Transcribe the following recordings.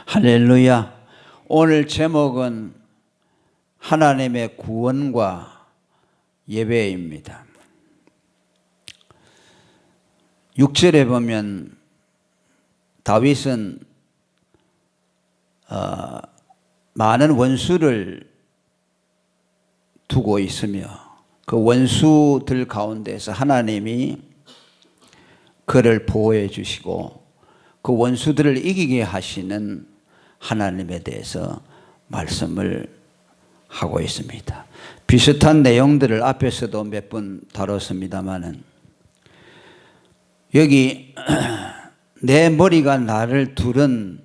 할렐루야. 오늘 제목은 하나님의 구원과 예배입니다. 6절에 보면 다윗은 많은 원수를 두고 있으며 그 원수들 가운데서 하나님이 그를 보호해 주시고 그 원수들을 이기게 하시는 하나님에 대해서 말씀을 하고 있습니다. 비슷한 내용들을 앞에서도 몇 번 다뤘습니다마는 여기 내 머리가 나를 두른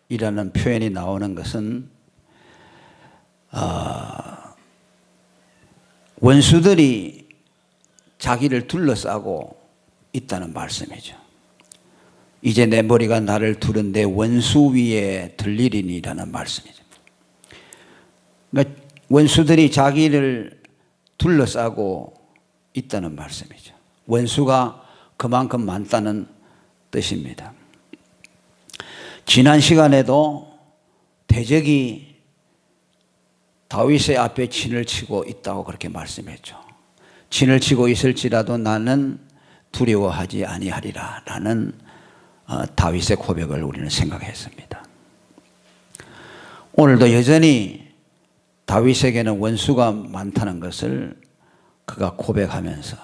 이라는 표현이 나오는 것은 원수들이 자기를 둘러싸고 있다는 말씀이죠. 이제 내 머리가 나를 두른 내 원수 위에 들리리니라는 말씀이죠. 그러니까 원수들이 자기를 둘러싸고 있다는 말씀이죠. 원수가 그만큼 많다는 뜻입니다. 지난 시간에도 대적이 다윗의 앞에 진을 치고 있다고 그렇게 말씀했죠. 진을 치고 있을지라도 나는 두려워하지 아니하리라 라는 다윗의 고백을 우리는 생각했습니다. 오늘도 여전히 다윗에게는 원수가 많다는 것을 그가 고백하면서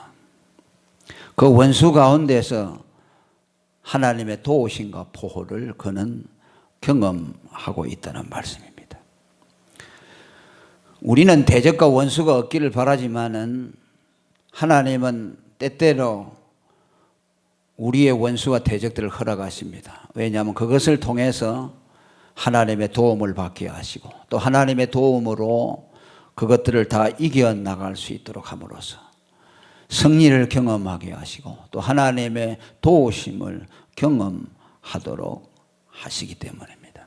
그 원수 가운데서 하나님의 도우심과 보호를 그는 경험하고 있다는 말씀입니다. 우리는 대적과 원수가 없기를 바라지만은 하나님은 때때로 우리의 원수와 대적들을 허락하십니다. 왜냐하면 그것을 통해서 하나님의 도움을 받게 하시고 또 하나님의 도움으로 그것들을 다 이겨나갈 수 있도록 함으로써 승리를 경험하게 하시고 또 하나님의 도우심을 경험하도록 하시기 때문입니다.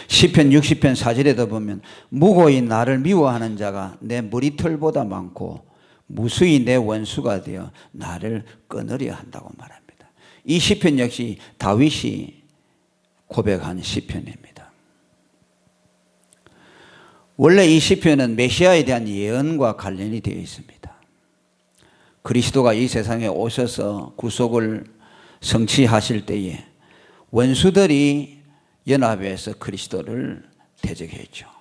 시편 60편 4절에도 보면 무고히 나를 미워하는 자가 내 머리털보다 많고 무수히 내 원수가 되어 나를 끊으려 한다고 말합니다. 이 시편 역시 다윗이 고백한 시편입니다. 원래 이 시편은 메시아에 대한 예언과 관련이 되어 있습니다. 그리스도가 이 세상에 오셔서 구속을 성취하실 때에 원수들이 연합해서 그리스도를 대적했죠.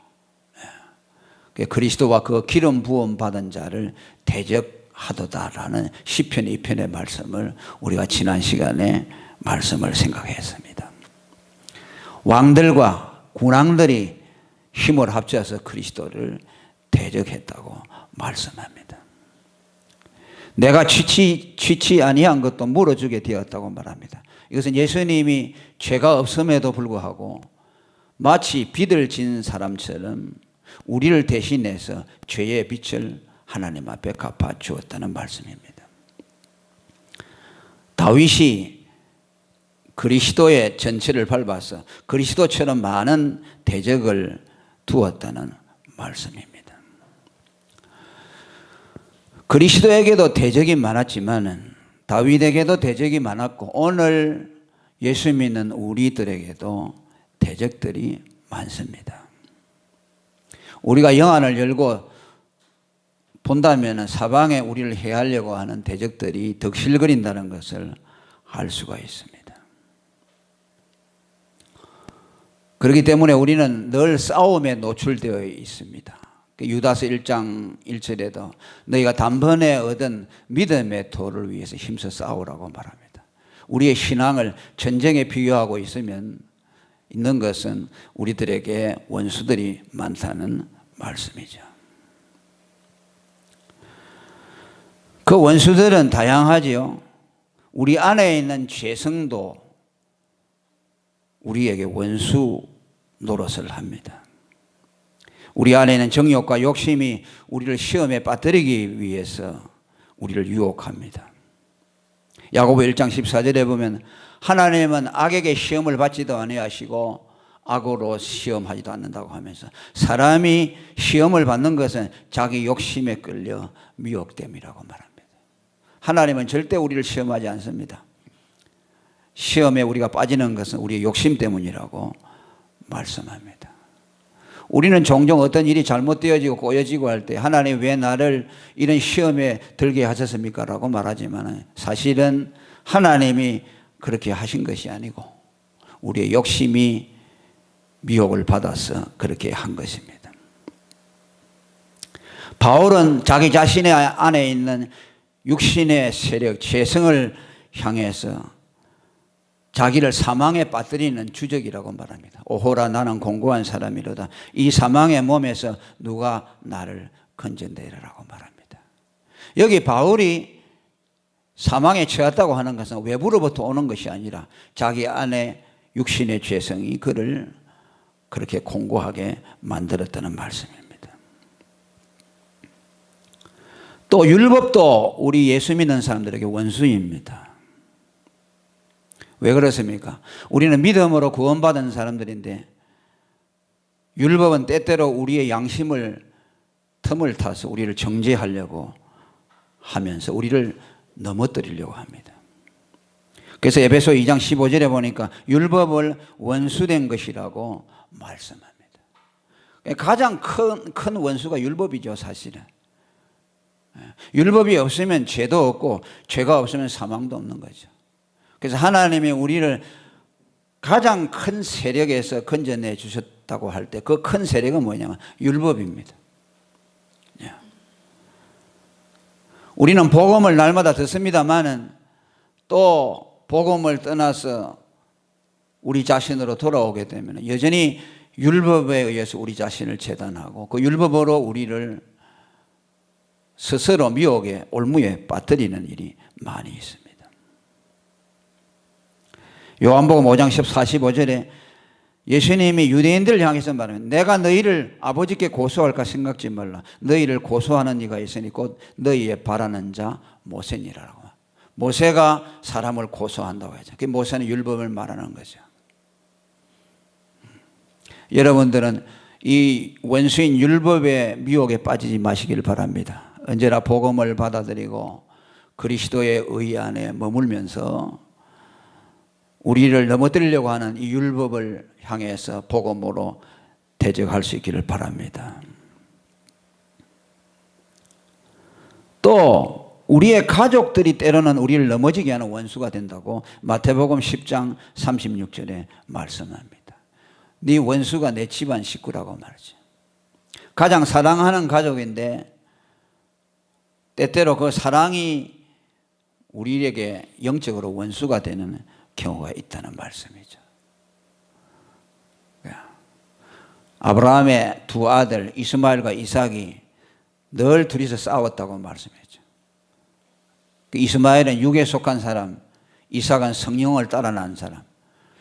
그리스도와 그 기름 부음 받은 자를 대적하도다라는 시편 2편의 말씀을 우리가 지난 시간에 말씀을 생각했습니다. 왕들과 군왕들이 힘을 합쳐서 그리스도를 대적했다고 말씀합니다. 내가 취치 아니한 것도 물어주게 되었다고 말합니다. 이것은 예수님이 죄가 없음에도 불구하고 마치 비들진 사람처럼 우리를 대신해서 죄의 빛을 하나님 앞에 갚아 주었다는 말씀입니다. 다윗이 그리스도의 전체를 밟아서 그리스도처럼 많은 대적을 두었다는 말씀입니다. 그리스도에게도 대적이 많았지만 다윗에게도 대적이 많았고 오늘 예수 믿는 우리들에게도 대적들이 많습니다. 우리가 영안을 열고 본다면 사방에 우리를 해하려고 하는 대적들이 덕실거린다는 것을 알 수가 있습니다. 그렇기 때문에 우리는 늘 싸움에 노출되어 있습니다. 유다서 1장 1절에도 너희가 단번에 얻은 믿음의 도를 위해서 힘써 싸우라고 말합니다. 우리의 신앙을 전쟁에 비유하고 있는 것은 우리들에게 원수들이 많다는 말씀이죠. 그 원수들은 다양하지요. 우리 안에 있는 죄성도 우리에게 원수 노릇을 합니다. 우리 안에 있는 정욕과 욕심이 우리를 시험에 빠뜨리기 위해서 우리를 유혹합니다. 야고보 1장 14절에 보면 하나님은 악에게 시험을 받지도 아니하시고 악으로 시험하지도 않는다고 하면서 사람이 시험을 받는 것은 자기 욕심에 끌려 미혹됨이라고 말합니다. 하나님은 절대 우리를 시험하지 않습니다. 시험에 우리가 빠지는 것은 우리의 욕심 때문이라고 말씀합니다. 우리는 종종 어떤 일이 잘못되어지고 꼬여지고 할 때 하나님 왜 나를 이런 시험에 들게 하셨습니까? 라고 말하지만 사실은 하나님이 그렇게 하신 것이 아니고 우리의 욕심이 미혹을 받아서 그렇게 한 것입니다. 바울은 자기 자신의 안에 있는 육신의 세력, 죄성을 향해서 자기를 사망에 빠뜨리는 주적이라고 말합니다. 오호라 나는 공고한 사람이로다. 이 사망의 몸에서 누가 나를 건져내리라고 말합니다. 여기 바울이 사망에 처했다고 하는 것은 외부로부터 오는 것이 아니라 자기 안에 육신의 죄성이 그를 그렇게 공고하게 만들었다는 말씀입니다. 또 율법도 우리 예수 믿는 사람들에게 원수입니다. 왜 그렇습니까? 우리는 믿음으로 구원받은 사람들인데 율법은 때때로 우리의 양심을 틈을 타서 우리를 정죄하려고 하면서 우리를 넘어뜨리려고 합니다. 그래서 에베소 2장 15절에 보니까 율법을 원수된 것이라고 말씀합니다. 가장 큰 원수가 율법이죠, 사실은. 율법이 없으면 죄도 없고 죄가 없으면 사망도 없는 거죠. 그래서 하나님이 우리를 가장 큰 세력에서 건져내 주셨다고 할 때 그 큰 세력은 뭐냐면 율법입니다. 우리는 복음을 날마다 듣습니다만은 또 복음을 떠나서 우리 자신으로 돌아오게 되면 여전히 율법에 의해서 우리 자신을 재단하고 그 율법으로 우리를 스스로 미혹에 올무에 빠뜨리는 일이 많이 있습니다. 요한복음 5장 45절에 예수님이 유대인들을 향해서 말하면 내가 너희를 아버지께 고소할까 생각지 말라. 너희를 고소하는 이가 있으니 곧 너희의 바라는 자 모세니라라고. 모세가 사람을 고소한다고 하죠. 그 모세는 율법을 말하는 거죠. 여러분들은 이 원수인 율법의 미혹에 빠지지 마시길 바랍니다. 언제나 복음을 받아들이고 그리스도의 의 안에 머물면서 우리를 넘어뜨리려고 하는 이 율법을 향해서 복음으로 대적할 수 있기를 바랍니다. 또 우리의 가족들이 때로는 우리를 넘어지게 하는 원수가 된다고 마태복음 10장 36절에 말씀합니다. 네 원수가 내 집안 식구라고 말이죠. 가장 사랑하는 가족인데 때때로 그 사랑이 우리에게 영적으로 원수가 되는 경우가 있다는 말씀이죠. 아브라함의 두 아들 이스마엘과 이삭이 늘 둘이서 싸웠다고 말씀했죠. 이스마엘은 육에 속한 사람, 이삭은 성령을 따라 난 사람.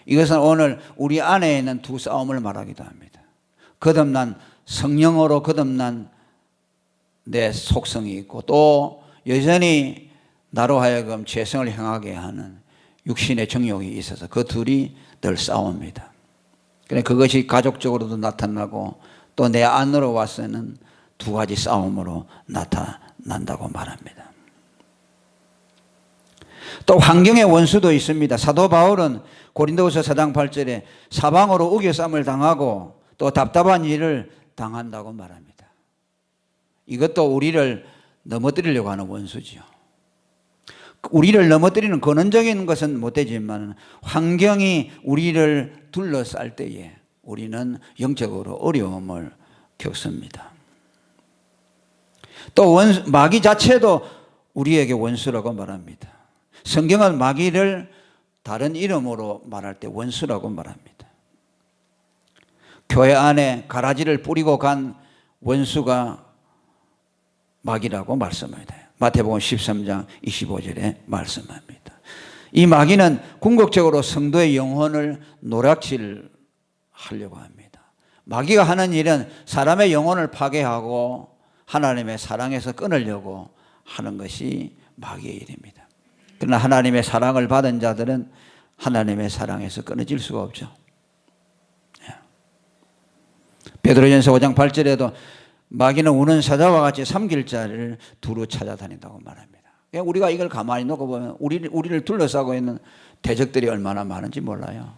이것은 오늘 우리 안에 있는 두 싸움을 말하기도 합니다. 거듭난 성령으로 거듭난 내 속성이 있고 또 여전히 나로 하여금 죄성을 행하게 하는 육신의 정욕이 있어서 그 둘이 늘 싸웁니다. 그것이 가족적으로도 나타나고 또 내 안으로 와서는 두 가지 싸움으로 나타난다고 말합니다. 또 환경의 원수도 있습니다. 사도 바울은 고린도후서 4장 8절에 사방으로 우겨쌈을 당하고 또 답답한 일을 당한다고 말합니다. 이것도 우리를 넘어뜨리려고 하는 원수죠. 우리를 넘어뜨리는 근원적인 것은 못되지만 환경이 우리를 둘러쌀 때에 우리는 영적으로 어려움을 겪습니다. 또 마귀 자체도 우리에게 원수라고 말합니다. 성경은 마귀를 다른 이름으로 말할 때 원수라고 말합니다. 교회 안에 가라지를 뿌리고 간 원수가 마귀라고 말씀합니다. 마태복음 13장 25절에 말씀합니다. 이 마귀는 궁극적으로 성도의 영혼을 노략질하려고 합니다. 마귀가 하는 일은 사람의 영혼을 파괴하고 하나님의 사랑에서 끊으려고 하는 것이 마귀의 일입니다. 그러나 하나님의 사랑을 받은 자들은 하나님의 사랑에서 끊어질 수가 없죠. 베드로전서 5장 8절에도 마귀는 우는 사자와 같이 삼킬 자를 두루 찾아다닌다고 말합니다. 우리가 이걸 가만히 놓고 보면 우리를 둘러싸고 있는 대적들이 얼마나 많은지 몰라요.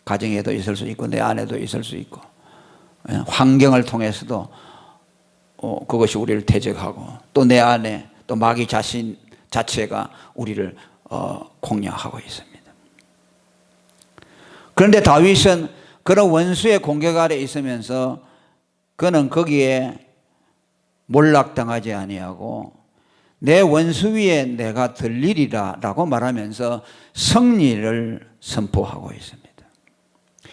가정에도 있을 수 있고 내 안에도 있을 수 있고 환경을 통해서도 그것이 우리를 대적하고 또 내 안에 또 마귀 자신 자체가 우리를 공략하고 있습니다. 그런데 다윗은 그런 원수의 공격 아래 있으면서 그는 거기에 몰락당하지 아니하고 내 원수 위에 내가 들리리라 라고 말하면서 승리를 선포하고 있습니다.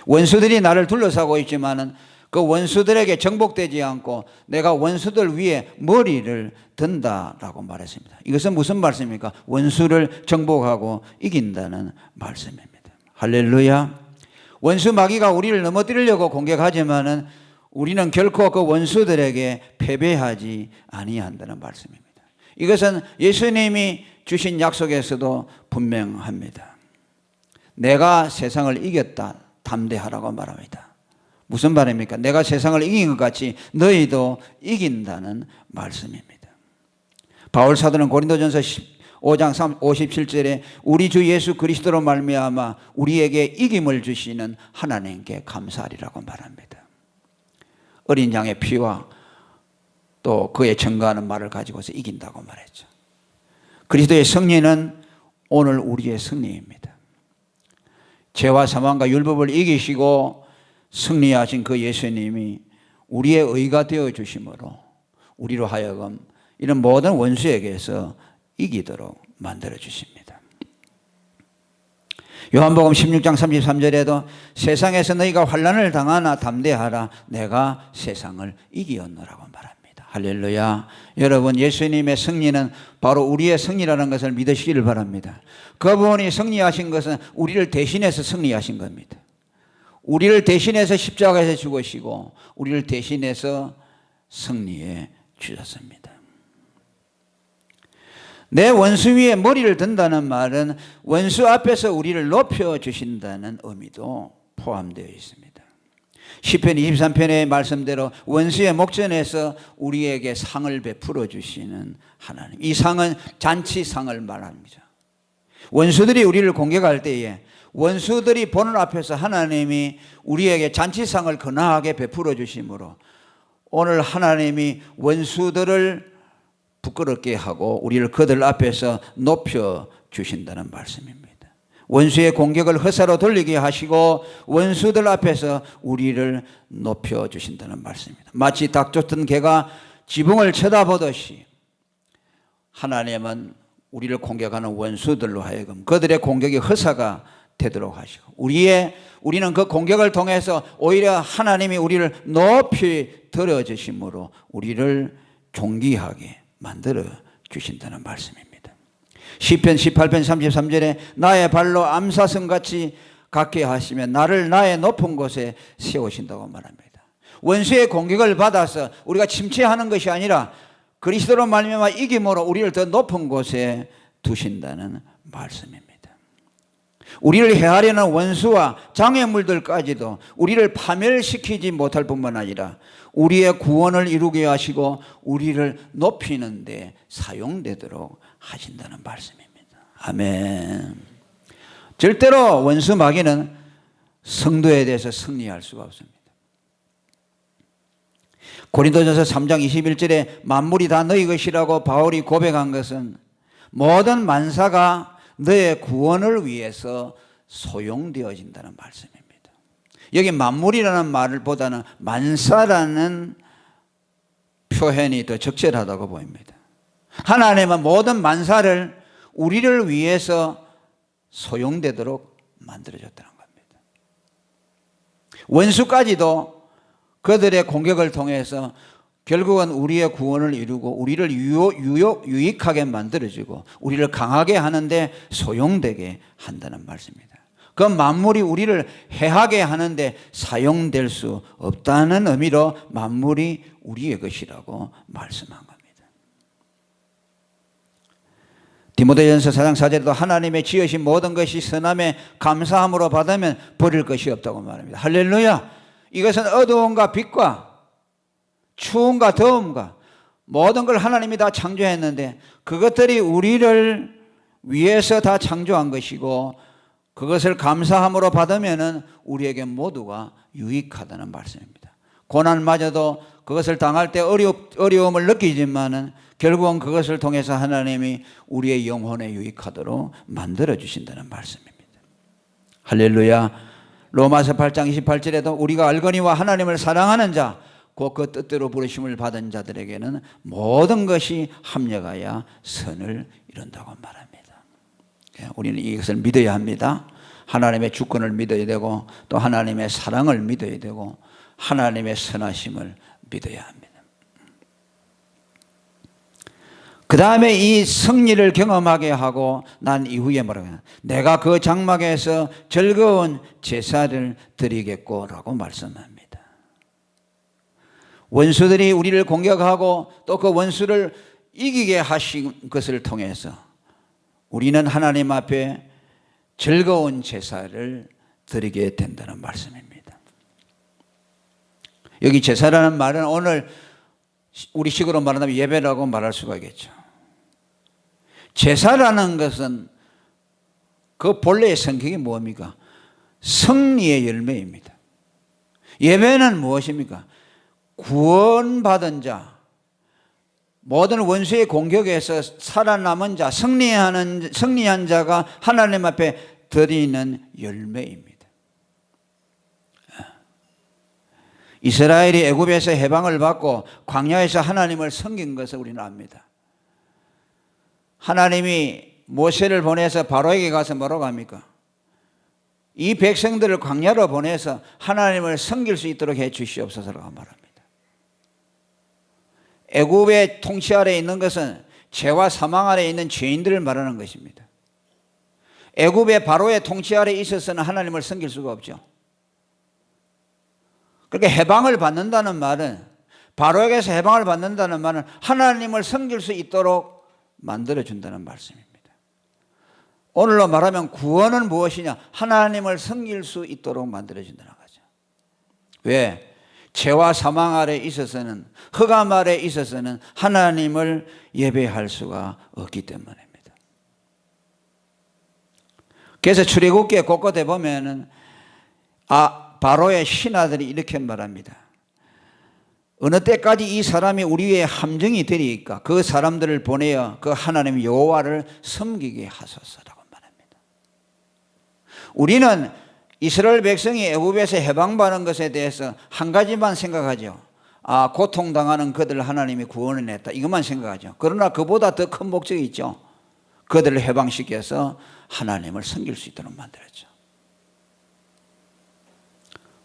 원수들이 나를 둘러싸고 있지만은 그 원수들에게 정복되지 않고 내가 원수들 위에 머리를 든다라고 말했습니다. 이것은 무슨 말씀입니까? 원수를 정복하고 이긴다는 말씀입니다. 할렐루야. 원수 마귀가 우리를 넘어뜨리려고 공격하지만은 우리는 결코 그 원수들에게 패배하지 아니한다는 말씀입니다. 이것은 예수님이 주신 약속에서도 분명합니다. 내가 세상을 이겼다 담대하라고 말합니다. 무슨 말입니까? 내가 세상을 이긴 것 같이 너희도 이긴다는 말씀입니다. 바울 사도는 고린도전서 5장 57절에 우리 주 예수 그리스도로 말미암아 우리에게 이김을 주시는 하나님께 감사하리라고 말합니다. 어린 양의 피와 또 그의 증거하는 말을 가지고서 이긴다고 말했죠. 그리스도의 승리는 오늘 우리의 승리입니다. 죄와 사망과 율법을 이기시고 승리하신 그 예수님이 우리의 의가 되어 주심으로 우리로 하여금 이런 모든 원수에게서 이기도록 만들어 주십니다. 요한복음 16장 33절에도 세상에서 너희가 환난을 당하나 담대하라 내가 세상을 이기었노라고 말합니다. 할렐루야. 여러분, 예수님의 승리는 바로 우리의 승리라는 것을 믿으시기를 바랍니다. 그분이 승리하신 것은 우리를 대신해서 승리하신 겁니다. 우리를 대신해서 십자가에서 죽으시고 우리를 대신해서 승리해 주셨습니다. 내 원수 위에 머리를 든다는 말은 원수 앞에서 우리를 높여주신다는 의미도 포함되어 있습니다. 시편 23편의 말씀대로 원수의 목전에서 우리에게 상을 베풀어 주시는 하나님, 이 상은 잔치상을 말합니다. 원수들이 우리를 공격할 때에 원수들이 보는 앞에서 하나님이 우리에게 잔치상을 거나하게 베풀어 주심으로 오늘 하나님이 원수들을 부끄럽게 하고 우리를 그들 앞에서 높여 주신다는 말씀입니다. 원수의 공격을 허사로 돌리게 하시고 원수들 앞에서 우리를 높여 주신다는 말씀입니다. 마치 닭 쫓던 개가 지붕을 쳐다보듯이 하나님은 우리를 공격하는 원수들로 하여금 그들의 공격이 허사가 되도록 하시고 우리는 그 공격을 통해서 오히려 하나님이 우리를 높이 들어주심으로 우리를 존귀하게 만들어 주신다는 말씀입니다. 시편 18편 33절에 나의 발로 암사슴같이 갖게 하시며 나를 나의 높은 곳에 세우신다고 말합니다. 원수의 공격을 받아서 우리가 침체하는 것이 아니라 그리스도로 말미암아 이김으로 우리를 더 높은 곳에 두신다는 말씀입니다. 우리를 해하려는 원수와 장애물들까지도 우리를 파멸시키지 못할 뿐만 아니라 우리의 구원을 이루게 하시고 우리를 높이는 데 사용되도록 하신다는 말씀입니다. 아멘. 절대로 원수 마귀는 성도에 대해서 승리할 수가 없습니다. 고린도전서 3장 21절에 만물이 다 너희 것이라고 바울이 고백한 것은 모든 만사가 너의 구원을 위해서 소용되어진다는 말씀입니다. 여기 만물이라는 말보다는 만사라는 표현이 더 적절하다고 보입니다. 하나님은 모든 만사를 우리를 위해서 소용되도록 만들어줬다는 겁니다. 원수까지도 그들의 공격을 통해서 결국은 우리의 구원을 이루고 우리를 유익하게 만들어주고 우리를 강하게 하는데 소용되게 한다는 말씀입니다. 그 만물이 우리를 해하게 하는데 사용될 수 없다는 의미로 만물이 우리의 것이라고 말씀한 겁니다. 디모데전서 4장 4절에도 하나님의 지으신 모든 것이 선함에 감사함으로 받으면 버릴 것이 없다고 말합니다. 할렐루야. 이것은 어두움과 빛과 추움과 더움과 모든 걸 하나님이 다 창조했는데 그것들이 우리를 위해서 다 창조한 것이고 그것을 감사함으로 받으면은 우리에게 모두가 유익하다는 말씀입니다. 고난마저도 그것을 당할 때 어려움을 느끼지만은 결국은 그것을 통해서 하나님이 우리의 영혼에 유익하도록 만들어 주신다는 말씀입니다. 할렐루야. 로마서 8장 28절에도 우리가 알거니와 하나님을 사랑하는 자 곧 그 뜻대로 부르심을 받은 자들에게는 모든 것이 합력하여 선을 이룬다고 말합니다. 우리는 이것을 믿어야 합니다. 하나님의 주권을 믿어야 되고 또 하나님의 사랑을 믿어야 되고 하나님의 선하심을 믿어야 합니다. 그 다음에 이 승리를 경험하게 하고 난 이후에 뭐라고 하냐, 내가 그 장막에서 즐거운 제사를 드리겠고 라고 말씀합니다. 원수들이 우리를 공격하고 또 그 원수를 이기게 하신 것을 통해서 우리는 하나님 앞에 즐거운 제사를 드리게 된다는 말씀입니다. 여기 제사라는 말은 오늘 우리 식으로 말한다면 예배라고 말할 수가 있겠죠. 제사라는 것은 그 본래의 성격이 뭡니까? 승리의 열매입니다. 예배는 무엇입니까? 구원받은 자, 모든 원수의 공격에서 살아남은 자, 승리한 자가 하나님 앞에 드리는 열매입니다. 이스라엘이 애굽에서 해방을 받고 광야에서 하나님을 섬긴 것을 우리는 압니다. 하나님이 모세를 보내서 바로에게 가서 뭐라고 합니까? 이 백성들을 광야로 보내서 하나님을 섬길 수 있도록 해 주시옵소서라고 말합니다. 애굽의 통치 아래에 있는 것은 죄와 사망 아래에 있는 죄인들을 말하는 것입니다. 애굽의 바로의 통치 아래에 있어서는 하나님을 섬길 수가 없죠. 그렇게 해방을 받는다는 말은, 바로에게서 해방을 받는다는 말은 하나님을 섬길 수 있도록 만들어준다는 말씀입니다. 오늘로 말하면 구원은 무엇이냐? 하나님을 섬길 수 있도록 만들어준다는 거죠. 왜? 죄와 사망 아래 있어서는, 흑암 아래 있어서는 하나님을 예배할 수가 없기 때문입니다. 그래서 출애굽기에 곳곳에 보면은 바로의 신하들이 이렇게 말합니다. 어느 때까지 이 사람이 우리 위에 함정이 되리까? 그 사람들을 보내어 그 하나님 여호와를 섬기게 하소서라고 말합니다. 우리는 이스라엘 백성이 애굽에서 해방받은 것에 대해서 한 가지만 생각하죠. 고통당하는 그들을 하나님이 구원해냈다, 이것만 생각하죠. 그러나 그보다 더 큰 목적이 있죠. 그들을 해방시켜서 하나님을 섬길 수 있도록 만들었죠.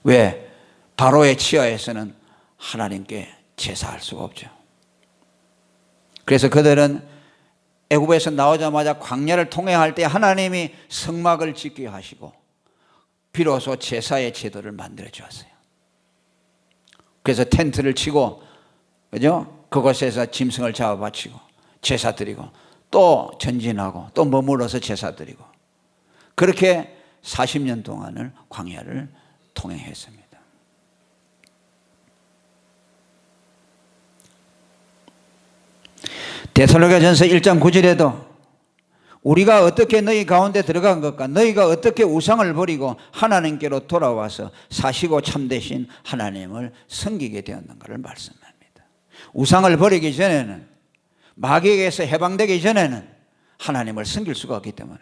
왜? 바로의 치하에서는 하나님께 제사할 수가 없죠. 그래서 그들은 애굽에서 나오자마자 광야를 통행할 때 하나님이 성막을 짓게 하시고 비로소 제사의 제도를 만들어 주었어요. 그래서 텐트를 치고, 그죠? 그곳에서 짐승을 잡아 바치고 제사 드리고 또 전진하고 또 머물러서 제사 드리고, 그렇게 40년 동안을 광야를 통행했습니다. 데살로니가전서 1장 9절에도 우리가 어떻게 너희 가운데 들어간 것과 너희가 어떻게 우상을 버리고 하나님께로 돌아와서 사시고 참되신 하나님을 섬기게 되었는가를 말씀합니다. 우상을 버리기 전에는, 마귀에게서 해방되기 전에는 하나님을 섬길 수가 없기 때문에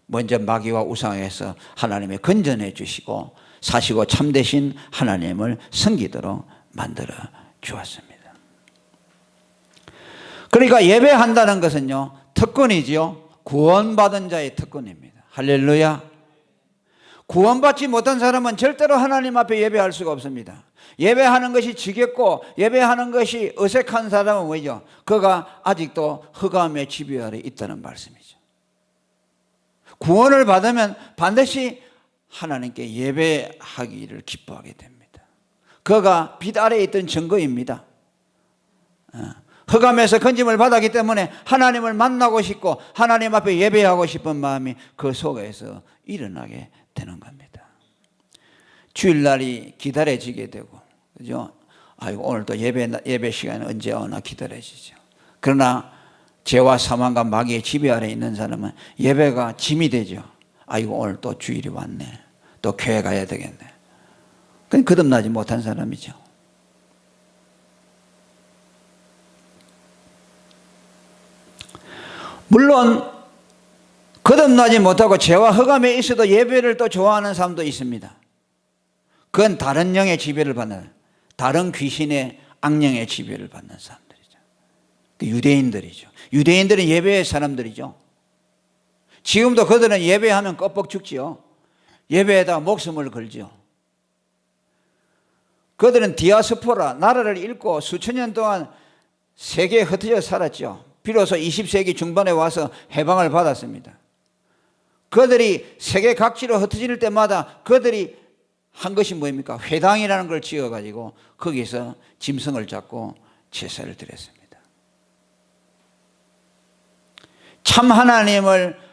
먼저 마귀와 우상에서 하나님을 건져내 주시고 사시고 참되신 하나님을 섬기도록 만들어 주었습니다. 그러니까 예배한다는 것은요, 특권이지요. 구원받은 자의 특권입니다. 할렐루야. 구원받지 못한 사람은 절대로 하나님 앞에 예배할 수가 없습니다. 예배하는 것이 지겹고 예배하는 것이 어색한 사람은 뭐죠? 그가 아직도 흑암의 지배 아래 있다는 말씀이죠. 구원을 받으면 반드시 하나님께 예배하기를 기뻐하게 됩니다. 그가 빛 아래에 있던 증거입니다. 흑암에서 건짐을 받았기 때문에 하나님을 만나고 싶고 하나님 앞에 예배하고 싶은 마음이 그 속에서 일어나게 되는 겁니다. 주일날이 기다려지게 되고, 그죠? 아이고, 오늘 또 예배 시간이 언제 오나 기다려지죠. 그러나 죄와 사망과 마귀의 지배 아래 있는 사람은 예배가 짐이 되죠. 아이고 오늘 또 주일이 왔네. 또 교회 가야 되겠네. 그냥 거듭나지 못한 사람이죠. 물론 거듭나지 못하고 죄와 흑암에 있어도 예배를 또 좋아하는 사람도 있습니다. 그건 다른 영의 지배를 받는, 다른 귀신의 악령의 지배를 받는 사람들이죠. 유대인들이죠. 유대인들은 예배의 사람들이죠. 지금도 그들은 예배하면 껍벅 죽지요. 예배에다가 목숨을 걸죠. 그들은 디아스포라, 나라를 잃고 수천 년 동안 세계에 흩어져 살았죠. 비로소 20세기 중반에 와서 해방을 받았습니다. 그들이 세계 각지로 흩어질 때마다 그들이 한 것이 뭐입니까? 회당이라는 걸 지어가지고 거기서 짐승을 잡고 제사를 드렸습니다. 참 하나님을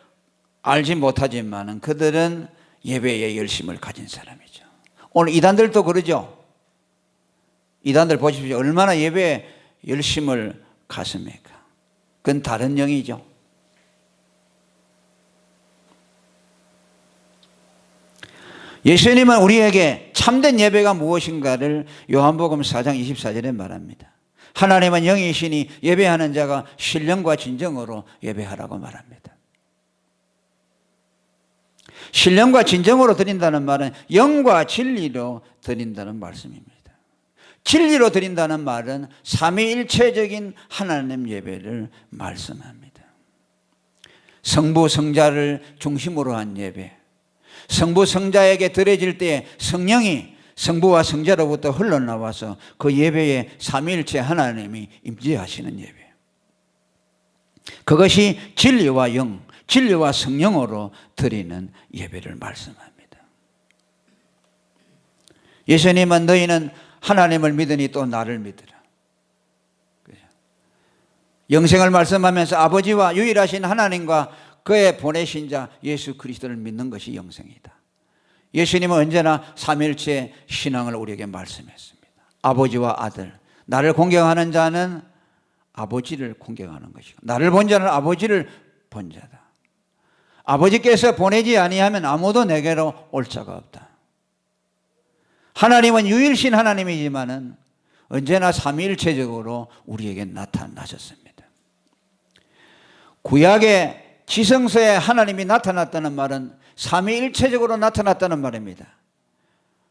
알지 못하지만 그들은 예배에 열심을 가진 사람이죠. 오늘 이단들도 그러죠. 이단들 보십시오. 얼마나 예배에 열심을 갖습니까? 그건 다른 영이죠. 예수님은 우리에게 참된 예배가 무엇인가를 요한복음 4장 24절에 말합니다. 하나님은 영이시니 예배하는 자가 신령과 진정으로 예배하라고 말합니다. 신령과 진정으로 드린다는 말은 영과 진리로 드린다는 말씀입니다. 진리로 드린다는 말은 삼위일체적인 하나님 예배를 말씀합니다. 성부 성자를 중심으로 한 예배, 성부 성자에게 드려질 때 성령이 성부와 성자로부터 흘러나와서 그 예배에 삼위일체 하나님이 임재하시는 예배, 그것이 진리와 영, 진리와 성령으로 드리는 예배를 말씀합니다. 예수님은 너희는 하나님을 믿으니 또 나를 믿으라. 영생을 말씀하면서 아버지와 유일하신 하나님과 그의 보내신 자 예수 그리스도를 믿는 것이 영생이다. 예수님은 언제나 삼일체 신앙을 우리에게 말씀했습니다. 아버지와 아들, 나를 공경하는 자는 아버지를 공경하는 것이고 나를 본 자는 아버지를 본 자다. 아버지께서 보내지 아니하면 아무도 내게로 올 자가 없다. 하나님은 유일신 하나님이지만은 언제나 삼위일체적으로 우리에게 나타나셨습니다. 구약의 지성서에 하나님이 나타났다는 말은 삼위일체적으로 나타났다는 말입니다.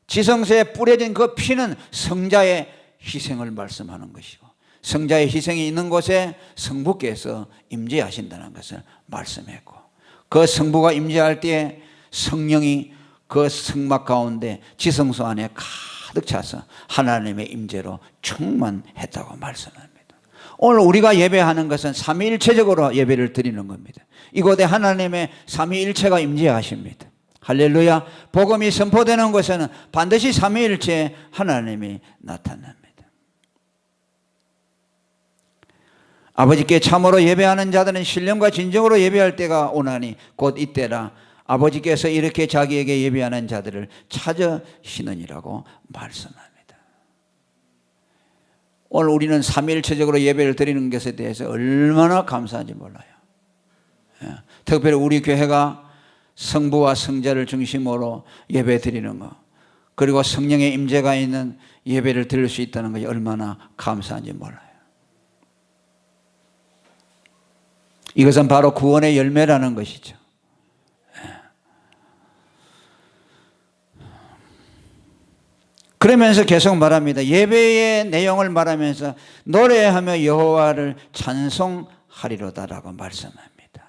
지성서에 뿌려진 그 피는 성자의 희생을 말씀하는 것이고 성자의 희생이 있는 곳에 성부께서 임재하신다는 것을 말씀했고 그 성부가 임재할 때에 성령이 그 성막 가운데 지성소 안에 가득 차서 하나님의 임재로 충만했다고 말씀합니다. 오늘 우리가 예배하는 것은 삼위일체적으로 예배를 드리는 겁니다. 이곳에 하나님의 삼위일체가 임재하십니다. 할렐루야. 복음이 선포되는 곳에는 반드시 삼위일체 하나님이 나타납니다. 아버지께 참으로 예배하는 자들은 신령과 진정으로 예배할 때가 오나니 곧 이때라. 아버지께서 이렇게 자기에게 예배하는 자들을 찾으시느니라고 말씀합니다. 오늘 우리는 삼위일체적으로 예배를 드리는 것에 대해서 얼마나 감사한지 몰라요. 특별히 우리 교회가 성부와 성자를 중심으로 예배 드리는 것, 그리고 성령의 임재가 있는 예배를 드릴 수 있다는 것이 얼마나 감사한지 몰라요. 이것은 바로 구원의 열매라는 것이죠. 그러면서 계속 말합니다. 예배의 내용을 말하면서 노래하며 여호와를 찬송하리로다라고 말씀합니다.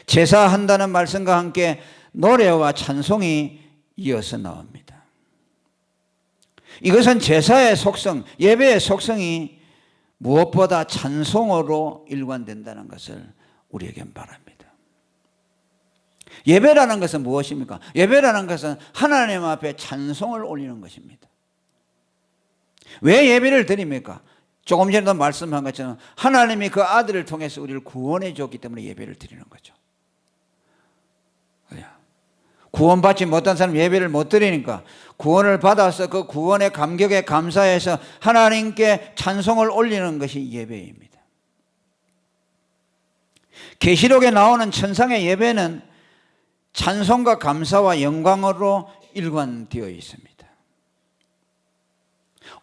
제사한다는 말씀과 함께 노래와 찬송이 이어서 나옵니다. 이것은 제사의 속성, 예배의 속성이 무엇보다 찬송으로 일관된다는 것을 우리에게 말합니다. 예배라는 것은 무엇입니까? 예배라는 것은 하나님 앞에 찬송을 올리는 것입니다. 왜 예배를 드립니까? 조금 전에도 말씀한 것처럼 하나님이 그 아들을 통해서 우리를 구원해 줬기 때문에 예배를 드리는 거죠. 구원받지 못한 사람 예배를 못 드리니까 구원을 받아서 그 구원의 감격에 감사해서 하나님께 찬송을 올리는 것이 예배입니다. 계시록에 나오는 천상의 예배는 찬송과 감사와 영광으로 일관되어 있습니다.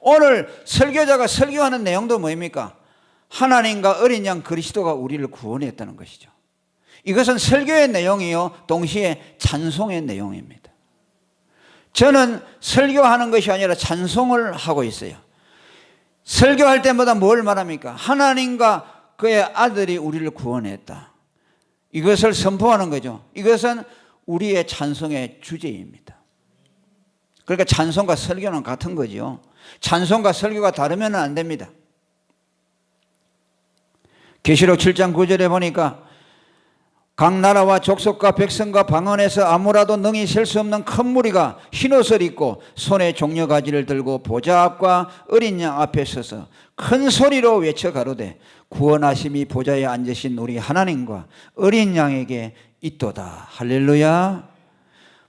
오늘 설교자가 설교하는 내용도 뭐입니까? 하나님과 어린 양 그리스도가 우리를 구원했다는 것이죠. 이것은 설교의 내용이요 동시에 찬송의 내용입니다. 저는 설교하는 것이 아니라 찬송을 하고 있어요. 설교할 때마다 뭘 말합니까? 하나님과 그의 아들이 우리를 구원했다. 이것을 선포하는 거죠. 이것은 우리의 찬송의 주제입니다. 그러니까 찬송과 설교는 같은 거죠. 찬송과 설교가 다르면 안 됩니다. 계시록 7장 9절에 보니까 각 나라와 족속과 백성과 방언에서 아무라도 능히 셀 수 없는 큰 무리가 흰옷을 입고 손에 종려가지를 들고 보좌 앞과 어린 양 앞에 서서 큰 소리로 외쳐 가로되 구원하심이 보좌에 앉으신 우리 하나님과 어린 양에게 있도다. 할렐루야.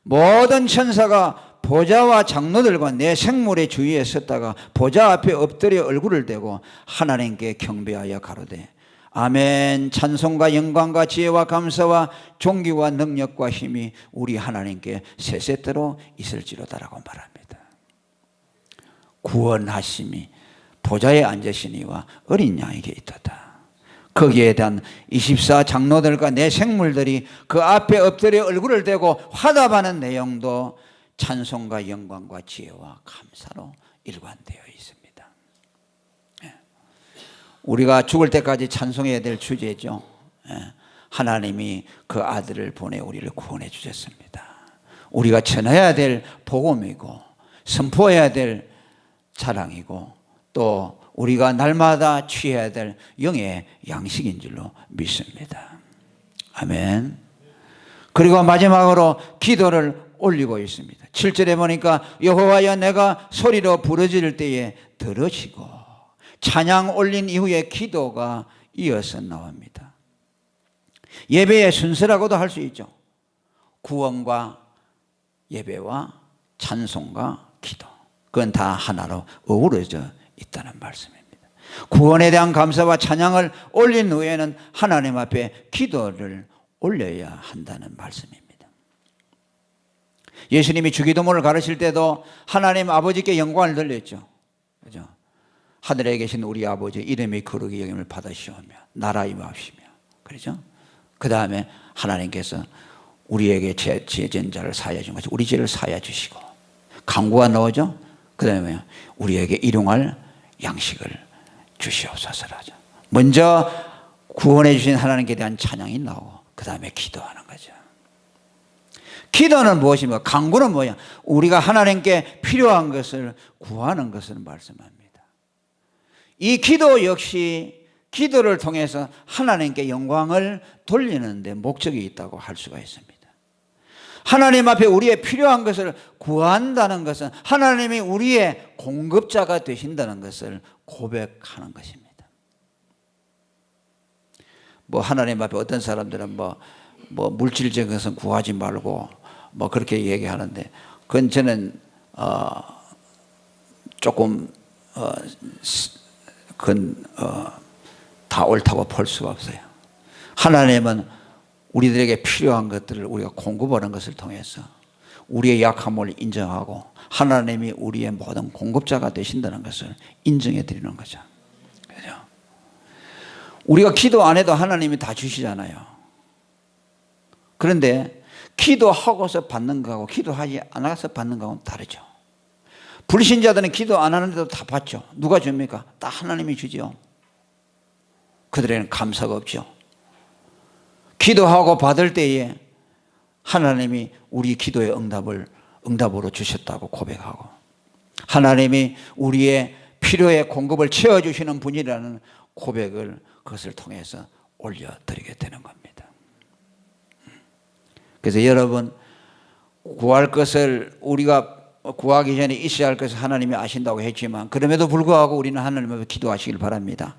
모든 천사가 보좌와 장로들과 내 생물의 주위에 섰다가 보좌 앞에 엎드려 얼굴을 대고 하나님께 경배하여 가로되 아멘. 찬송과 영광과 지혜와 감사와 존귀와 능력과 힘이 우리 하나님께 세세대로 있을지로다라고 말합니다. 구원하심이 보좌에 앉으시니와 어린 양에게 있도다. 거기에 대한 24 장로들과 내 생물들이 그 앞에 엎드려 얼굴을 대고 화답하는 내용도 찬송과 영광과 지혜와 감사로 일관되어 있습니다. 우리가 죽을 때까지 찬송해야 될 주제죠. 하나님이 그 아들을 보내 우리를 구원해 주셨습니다. 우리가 전해야 될 복음이고 선포해야 될 자랑이고 또 우리가 날마다 취해야 될 영의 양식인 줄로 믿습니다. 아멘. 그리고 마지막으로 기도를 올리고 있습니다. 7절에 보니까 여호와여 내가 소리로 부르짖을 때에 들으시고 찬양 올린 이후에 기도가 이어서 나옵니다. 예배의 순서라고도 할 수 있죠. 구원과 예배와 찬송과 기도, 그건 다 하나로 어우러져 있다는 말씀입니다. 구원에 대한 감사와 찬양을 올린 후에는 하나님 앞에 기도를 올려야 한다는 말씀입니다. 예수님이 주기도문을 가르칠 때도 하나님 아버지께 영광을 돌렸죠. 그죠? 하늘에 계신 우리 아버지 이름이 거룩히 여김을 받으시오며 나라 임하시며 그렇죠? 그 다음에 하나님께서 우리에게 죄진 자를 사하여 준 것이 우리 죄를 사하여 주시고 강구가 나오죠? 그 다음에 우리에게 일용할 양식을 주시옵소서라죠. 먼저 구원해 주신 하나님께 대한 찬양이 나오고 그 다음에 기도하는 거죠. 기도는 무엇입니까? 강구는 뭐야? 우리가 하나님께 필요한 것을 구하는 것을 말씀합니다. 이 기도 역시 기도를 통해서 하나님께 영광을 돌리는 데 목적이 있다고 할 수가 있습니다. 하나님 앞에 우리의 필요한 것을 구한다는 것은 하나님이 우리의 공급자가 되신다는 것을 고백하는 것입니다. 뭐 하나님 앞에 어떤 사람들은 뭐 물질적인 것은 구하지 말고 뭐 그렇게 얘기하는데 그건 저는 조금 그건 다 옳다고 볼 수가 없어요. 하나님은 우리들에게 필요한 것들을 우리가 공급하는 것을 통해서 우리의 약함을 인정하고 하나님이 우리의 모든 공급자가 되신다는 것을 인정해 드리는 거죠. 그죠? 우리가 기도 안 해도 하나님이 다 주시잖아요. 그런데 기도하고서 받는 거하고 기도하지 않아서 받는 거하고는 다르죠. 불신자들은 기도 안 하는데도 다 받죠. 누가 줍니까? 다 하나님이 주죠. 그들에게는 감사가 없죠. 기도하고 받을 때에 하나님이 우리 기도의 응답으로 주셨다고 고백하고 하나님이 우리의 필요의 공급을 채워주시는 분이라는 고백을 그것을 통해서 올려드리게 되는 겁니다. 그래서 여러분 구할 것을 우리가 구하기 전에 있어야 할 것을 하나님이 아신다고 했지만 그럼에도 불구하고 우리는 하나님 앞에 기도하시길 바랍니다.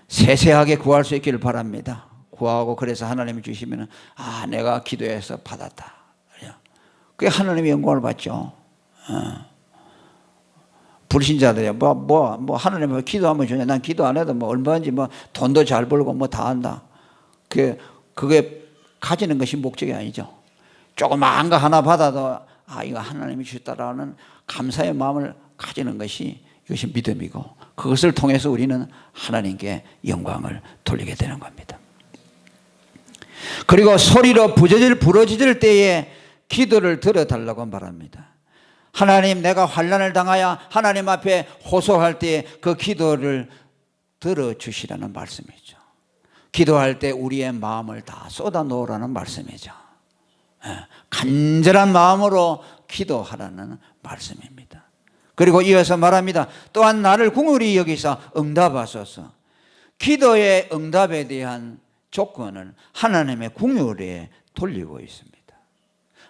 세세하게 구할 수 있기를 바랍니다. 구하고 그래서 하나님이 주시면 내가 기도해서 받았다. 그게 하나님의 영광을 받죠. 불신자들이 하나님 앞에 기도하면 주냐? 난 기도 안 해도 얼마든지 돈도 잘 벌고 다 한다. 그게 가지는 것이 목적이 아니죠. 조그마한 거 하나 받아도 이거 하나님이 주셨다라는 감사의 마음을 가지는 것이 이것이 믿음이고, 그것을 통해서 우리는 하나님께 영광을 돌리게 되는 겁니다. 그리고 소리로 부르짖을 때에 기도를 들어달라고 말합니다. 하나님, 내가 환난을 당하여 하나님 앞에 호소할 때 그 기도를 들어주시라는 말씀이죠. 기도할 때 우리의 마음을 다 쏟아놓으라는 말씀이죠. 간절한 마음으로 기도하라는 말씀입니다. 그리고 이어서 말합니다. 또한 나를 긍휼히 여기사 응답하소서. 기도의 응답에 대한 조건은 하나님의 긍휼에 돌리고 있습니다.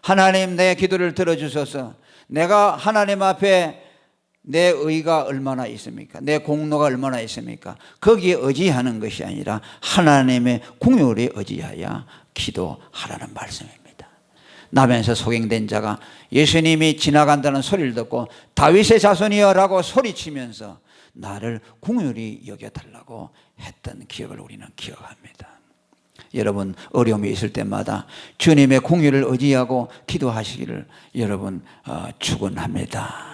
하나님, 내 기도를 들어주소서. 내가 하나님 앞에 내 의가 얼마나 있습니까? 내 공로가 얼마나 있습니까? 거기에 의지하는 것이 아니라 하나님의 긍휼에 의지하여 기도하라는 말씀입니다. 나면서 소경된 자가 예수님이 지나간다는 소리를 듣고 다윗의 자손이여 라고 소리치면서 나를 긍휼히 여겨달라고 했던 기억을 우리는 기억합니다. 여러분, 어려움이 있을 때마다 주님의 긍휼을 의지하고 기도하시기를 여러분 축원합니다.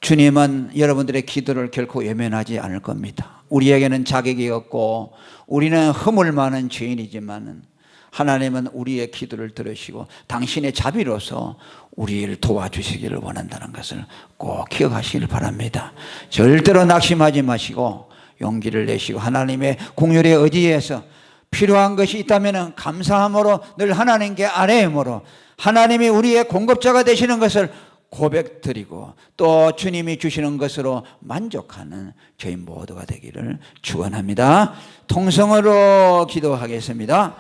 주님은 여러분들의 기도를 결코 외면하지 않을 겁니다. 우리에게는 자격이 없고 우리는 허물 많은 죄인이지만 하나님은 우리의 기도를 들으시고 당신의 자비로서 우리를 도와주시기를 원한다는 것을 꼭 기억하시기를 바랍니다. 절대로 낙심하지 마시고 용기를 내시고 하나님의 긍휼에 의지해서 필요한 것이 있다면 감사함으로 늘 하나님께 아뢰므로 하나님이 우리의 공급자가 되시는 것을 고백드리고 또 주님이 주시는 것으로 만족하는 저희 모두가 되기를 축원합니다. 통성으로 기도하겠습니다.